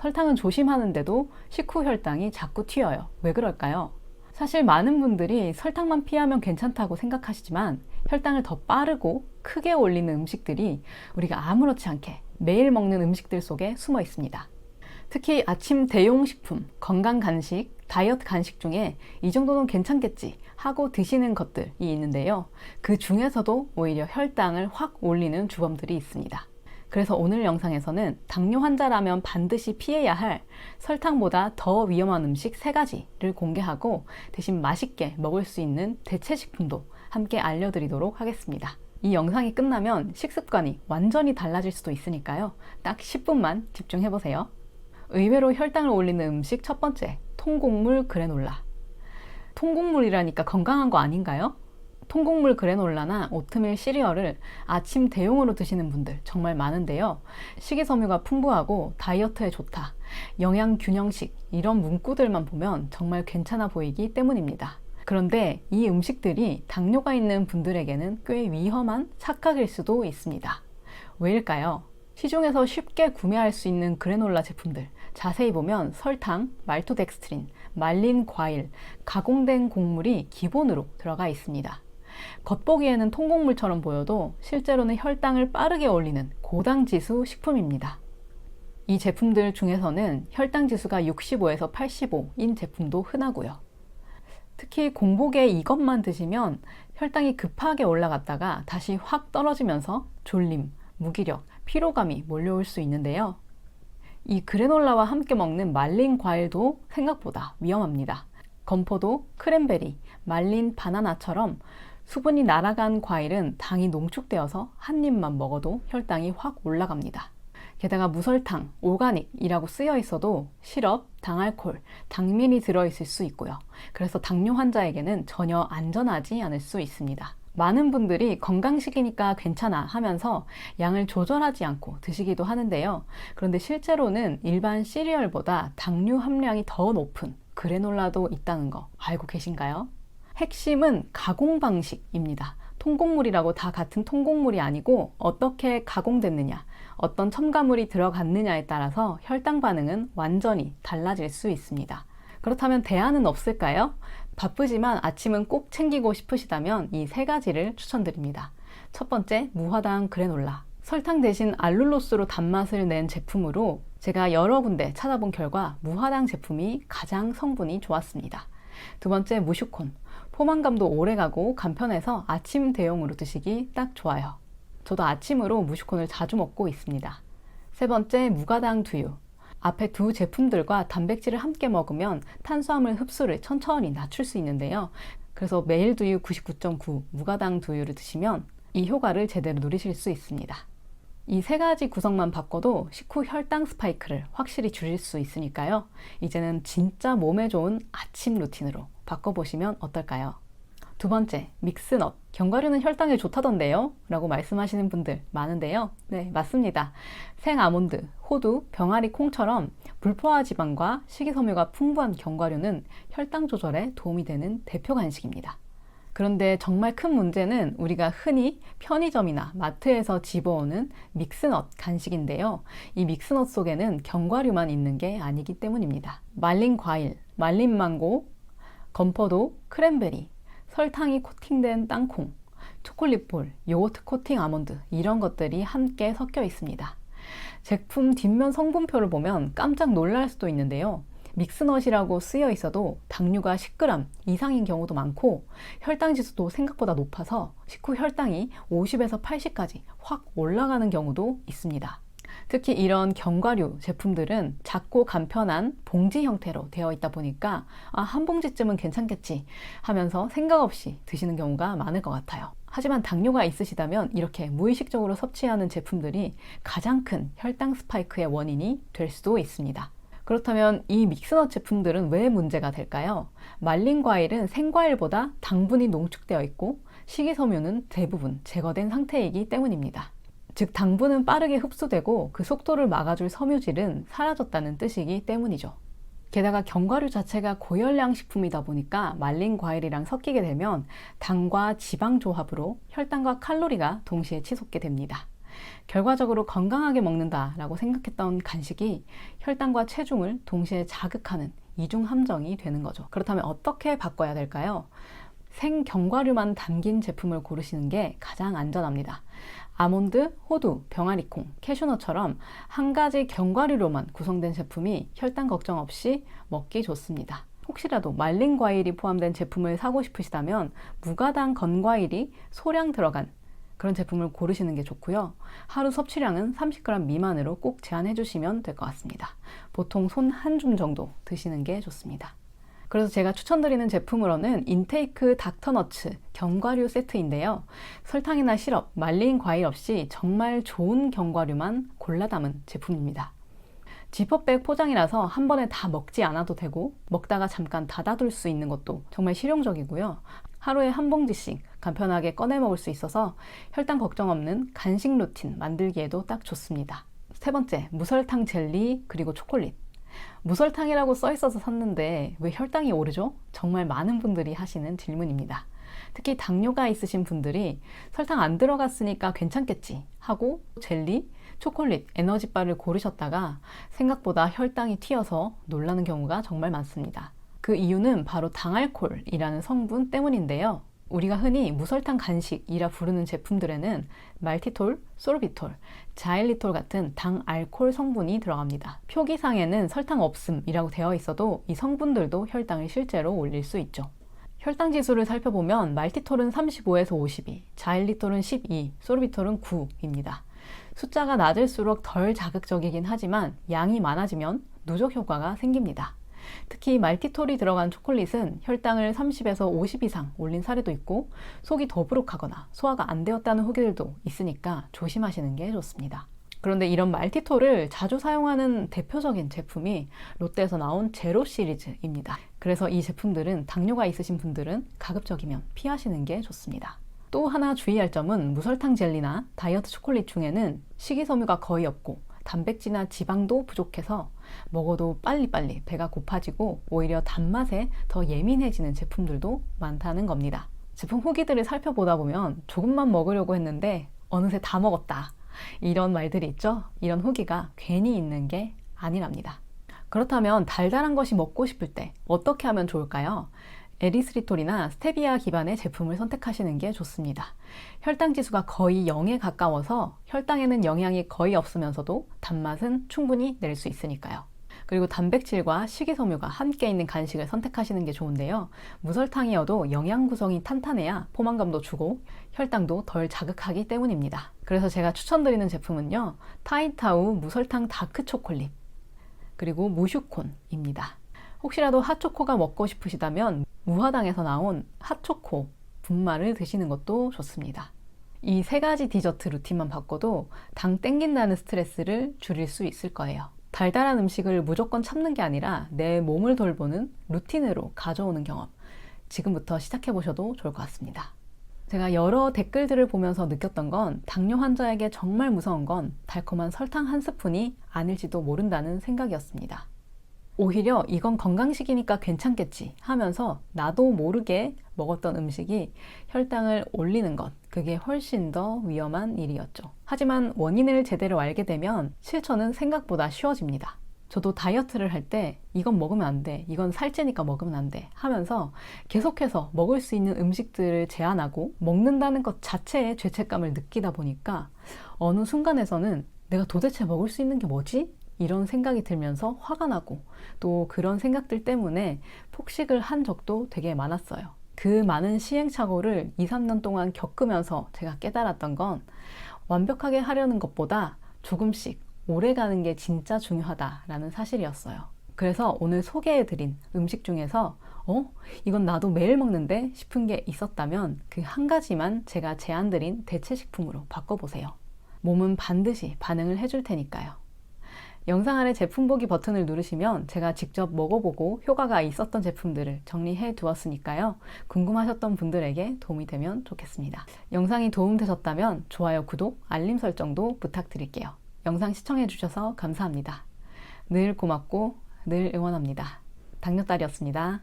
설탕은 조심하는데도 식후 혈당이 자꾸 튀어요. 왜 그럴까요? 사실 많은 분들이 설탕만 피하면 괜찮다고 생각하시지만 혈당을 더 빠르고 크게 올리는 음식들이 우리가 아무렇지 않게 매일 먹는 음식들 속에 숨어 있습니다. 특히 아침 대용식품, 건강 간식, 다이어트 간식 중에 이 정도는 괜찮겠지 하고 드시는 것들이 있는데요. 그 중에서도 오히려 혈당을 확 올리는 주범들이 있습니다. 그래서 오늘 영상에서는 당뇨 환자라면 반드시 피해야 할 설탕보다 더 위험한 음식 3가지를 공개하고 대신 맛있게 먹을 수 있는 대체 식품도 함께 알려드리도록 하겠습니다. 이 영상이 끝나면 식습관이 완전히 달라질 수도 있으니까요. 딱 10분만 집중해보세요. 의외로 혈당을 올리는 음식 첫 번째, 통곡물 그래놀라. 통곡물이라니까 건강한 거 아닌가요? 통곡물 그래놀라나 오트밀 시리얼을 아침 대용으로 드시는 분들 정말 많은데요. 식이섬유가 풍부하고 다이어트에 좋다, 영양균형식 이런 문구들만 보면 정말 괜찮아 보이기 때문입니다. 그런데 이 음식들이 당뇨가 있는 분들에게는 꽤 위험한 착각일 수도 있습니다. 왜일까요? 시중에서 쉽게 구매할 수 있는 그래놀라 제품들 자세히 보면 설탕, 말토덱스트린, 말린 과일, 가공된 곡물이 기본으로 들어가 있습니다. 겉보기에는 통곡물처럼 보여도 실제로는 혈당을 빠르게 올리는 고당지수 식품입니다. 이 제품들 중에서는 혈당 지수가 65에서 85인 제품도 흔하고요. 특히 공복에 이것만 드시면 혈당이 급하게 올라갔다가 다시 확 떨어지면서 졸림, 무기력, 피로감이 몰려올 수 있는데요. 이 그래놀라와 함께 먹는 말린 과일도 생각보다 위험합니다. 건포도, 크랜베리, 말린 바나나처럼 수분이 날아간 과일은 당이 농축되어서 한 입만 먹어도 혈당이 확 올라갑니다. 게다가 무설탕, 오가닉이라고 쓰여 있어도 시럽, 당알콜, 당면이 들어있을 수 있고요. 그래서 당뇨 환자에게는 전혀 안전하지 않을 수 있습니다. 많은 분들이 건강식이니까 괜찮아 하면서 양을 조절하지 않고 드시기도 하는데요. 그런데 실제로는 일반 시리얼보다 당류 함량이 더 높은 그래놀라도 있다는 거 알고 계신가요? 핵심은 가공 방식입니다. 통곡물이라고 다 같은 통곡물이 아니고 어떻게 가공됐느냐, 어떤 첨가물이 들어갔느냐에 따라서 혈당 반응은 완전히 달라질 수 있습니다. 그렇다면 대안은 없을까요? 바쁘지만 아침은 꼭 챙기고 싶으시다면 이 3가지를 추천드립니다. 첫 번째, 무화당 그래놀라. 설탕 대신 알룰로스로 단맛을 낸 제품으로 제가 여러 군데 찾아본 결과 무화당 제품이 가장 성분이 좋았습니다. 두 번째, 무슈콘. 포만감도 오래가고 간편해서 아침 대용으로 드시기 딱 좋아요. 저도 아침으로 무슈콘을 자주 먹고 있습니다. 세 번째, 무가당 두유. 앞에 두 제품들과 단백질을 함께 먹으면 탄수화물 흡수를 천천히 낮출 수 있는데요. 그래서 매일 두유 99.9 무가당 두유를 드시면 이 효과를 제대로 누리실 수 있습니다. 이 3가지 구성만 바꿔도 식후 혈당 스파이크를 확실히 줄일 수 있으니까요. 이제는 진짜 몸에 좋은 아침 루틴으로 바꿔보시면 어떨까요? 두 번째, 믹스넛. 견과류는 혈당에 좋다던데요? 라고 말씀하시는 분들 많은데요. 네, 맞습니다. 생아몬드, 호두, 병아리 콩처럼 불포화 지방과 식이섬유가 풍부한 견과류는 혈당 조절에 도움이 되는 대표 간식입니다. 그런데 정말 큰 문제는 우리가 흔히 편의점이나 마트에서 집어오는 믹스넛 간식인데요. 이 믹스넛 속에는 견과류만 있는 게 아니기 때문입니다. 말린 과일, 말린 망고, 건포도, 크랜베리, 설탕이 코팅된 땅콩, 초콜릿볼, 요거트 코팅 아몬드 이런 것들이 함께 섞여 있습니다. 제품 뒷면 성분표를 보면 깜짝 놀랄 수도 있는데요. 믹스넛이라고 쓰여 있어도 당류가 10g 이상인 경우도 많고 혈당 지수도 생각보다 높아서 식후 혈당이 50에서 80까지 확 올라가는 경우도 있습니다. 특히 이런 견과류 제품들은 작고 간편한 봉지 형태로 되어 있다 보니까 한 봉지쯤은 괜찮겠지 하면서 생각 없이 드시는 경우가 많을 것 같아요. 하지만 당뇨가 있으시다면 이렇게 무의식적으로 섭취하는 제품들이 가장 큰 혈당 스파이크의 원인이 될 수도 있습니다. 그렇다면 이 믹스넛 제품들은 왜 문제가 될까요? 말린 과일은 생과일보다 당분이 농축되어 있고 식이섬유는 대부분 제거된 상태이기 때문입니다. 즉 당분은 빠르게 흡수되고 그 속도를 막아줄 섬유질은 사라졌다는 뜻이기 때문이죠. 게다가 견과류 자체가 고열량 식품이다 보니까 말린 과일이랑 섞이게 되면 당과 지방 조합으로 혈당과 칼로리가 동시에 치솟게 됩니다. 결과적으로 건강하게 먹는다라고 생각했던 간식이 혈당과 체중을 동시에 자극하는 이중 함정이 되는 거죠. 그렇다면 어떻게 바꿔야 될까요? 생견과류만 담긴 제품을 고르시는 게 가장 안전합니다. 아몬드, 호두, 병아리콩, 캐슈넛처럼 한 가지 견과류로만 구성된 제품이 혈당 걱정 없이 먹기 좋습니다. 혹시라도 말린 과일이 포함된 제품을 사고 싶으시다면 무가당 건과일이 소량 들어간 그런 제품을 고르시는 게 좋고요. 하루 섭취량은 30g 미만으로 꼭 제한해 주시면 될 것 같습니다. 보통 손 한 줌 정도 드시는 게 좋습니다. 그래서 제가 추천드리는 제품으로는 인테이크 닥터너츠 견과류 세트인데요. 설탕이나 시럽, 말린 과일 없이 정말 좋은 견과류만 골라 담은 제품입니다. 지퍼백 포장이라서 한 번에 다 먹지 않아도 되고 먹다가 잠깐 닫아둘 수 있는 것도 정말 실용적이고요. 하루에 한 봉지씩 간편하게 꺼내 먹을 수 있어서 혈당 걱정 없는 간식 루틴 만들기에도 딱 좋습니다. 세 번째, 무설탕 젤리 그리고 초콜릿. 무설탕이라고 써 있어서 샀는데 왜 혈당이 오르죠? 정말 많은 분들이 하시는 질문입니다. 특히 당뇨가 있으신 분들이 설탕 안 들어갔으니까 괜찮겠지 하고 젤리, 초콜릿, 에너지바를 고르셨다가 생각보다 혈당이 튀어서 놀라는 경우가 정말 많습니다. 그 이유는 바로 당알코올이라는 성분 때문인데요. 우리가 흔히 무설탕 간식이라 부르는 제품들에는 말티톨, 소르비톨, 자일리톨 같은 당알코올 성분이 들어갑니다. 표기상에는 설탕 없음이라고 되어 있어도 이 성분들도 혈당을 실제로 올릴 수 있죠. 혈당 지수를 살펴보면 말티톨은 35에서 52, 자일리톨은 12, 소르비톨은 9입니다. 숫자가 낮을수록 덜 자극적이긴 하지만 양이 많아지면 누적 효과가 생깁니다. 특히 말티톨이 들어간 초콜릿은 혈당을 30에서 50 이상 올린 사례도 있고 속이 더부룩하거나 소화가 안 되었다는 후기들도 있으니까 조심하시는 게 좋습니다. 그런데 이런 말티톨을 자주 사용하는 대표적인 제품이 롯데에서 나온 제로 시리즈입니다. 그래서 이 제품들은 당뇨가 있으신 분들은 가급적이면 피하시는 게 좋습니다. 또 하나 주의할 점은 무설탕 젤리나 다이어트 초콜릿 중에는 식이섬유가 거의 없고 단백질이나 지방도 부족해서 먹어도 빨리빨리 배가 고파지고 오히려 단맛에 더 예민해지는 제품들도 많다는 겁니다. 제품 후기들을 살펴보다 보면 조금만 먹으려고 했는데 어느새 다 먹었다. 이런 말들이 있죠? 이런 후기가 괜히 있는 게 아니랍니다. 그렇다면 달달한 것이 먹고 싶을 때 어떻게 하면 좋을까요? 에리스리톨이나 스테비아 기반의 제품을 선택하시는 게 좋습니다. 혈당 지수가 거의 0에 가까워서 혈당에는 영향이 거의 없으면서도 단맛은 충분히 낼 수 있으니까요. 그리고 단백질과 식이섬유가 함께 있는 간식을 선택하시는 게 좋은데요. 무설탕이어도 영양 구성이 탄탄해야 포만감도 주고 혈당도 덜 자극하기 때문입니다. 그래서 제가 추천드리는 제품은요. 타이타우 무설탕 다크 초콜릿 그리고 무슈콘입니다. 혹시라도 핫초코가 먹고 싶으시다면 무화당에서 나온 핫초코 분말을 드시는 것도 좋습니다. 이 세 가지 디저트 루틴만 바꿔도 당 땡긴다는 스트레스를 줄일 수 있을 거예요. 달달한 음식을 무조건 참는 게 아니라 내 몸을 돌보는 루틴으로 가져오는 경험, 지금부터 시작해 보셔도 좋을 것 같습니다. 제가 여러 댓글들을 보면서 느꼈던 건 당뇨 환자에게 정말 무서운 건 달콤한 설탕 한 스푼이 아닐지도 모른다는 생각이었습니다. 오히려 이건 건강식이니까 괜찮겠지 하면서 나도 모르게 먹었던 음식이 혈당을 올리는 것, 그게 훨씬 더 위험한 일이었죠. 하지만 원인을 제대로 알게 되면 실천은 생각보다 쉬워집니다. 저도 다이어트를 할 때 이건 먹으면 안 돼, 이건 살찌니까 먹으면 안 돼 하면서 계속해서 먹을 수 있는 음식들을 제한하고 먹는다는 것 자체에 죄책감을 느끼다 보니까 어느 순간에서는 내가 도대체 먹을 수 있는 게 뭐지? 이런 생각이 들면서 화가 나고 또 그런 생각들 때문에 폭식을 한 적도 되게 많았어요. 그 많은 시행착오를 2, 3년 동안 겪으면서 제가 깨달았던 건 완벽하게 하려는 것보다 조금씩 오래 가는 게 진짜 중요하다라는 사실이었어요. 그래서 오늘 소개해드린 음식 중에서 이건 나도 매일 먹는데 싶은 게 있었다면 그 한 가지만 제가 제안드린 대체식품으로 바꿔보세요. 몸은 반드시 반응을 해줄 테니까요. 영상 아래 제품 보기 버튼을 누르시면 제가 직접 먹어보고 효과가 있었던 제품들을 정리해 두었으니까요. 궁금하셨던 분들에게 도움이 되면 좋겠습니다. 영상이 도움되셨다면 좋아요, 구독, 알림 설정도 부탁드릴게요. 영상 시청해 주셔서 감사합니다. 늘 고맙고 늘 응원합니다. 당뇨딸이었습니다.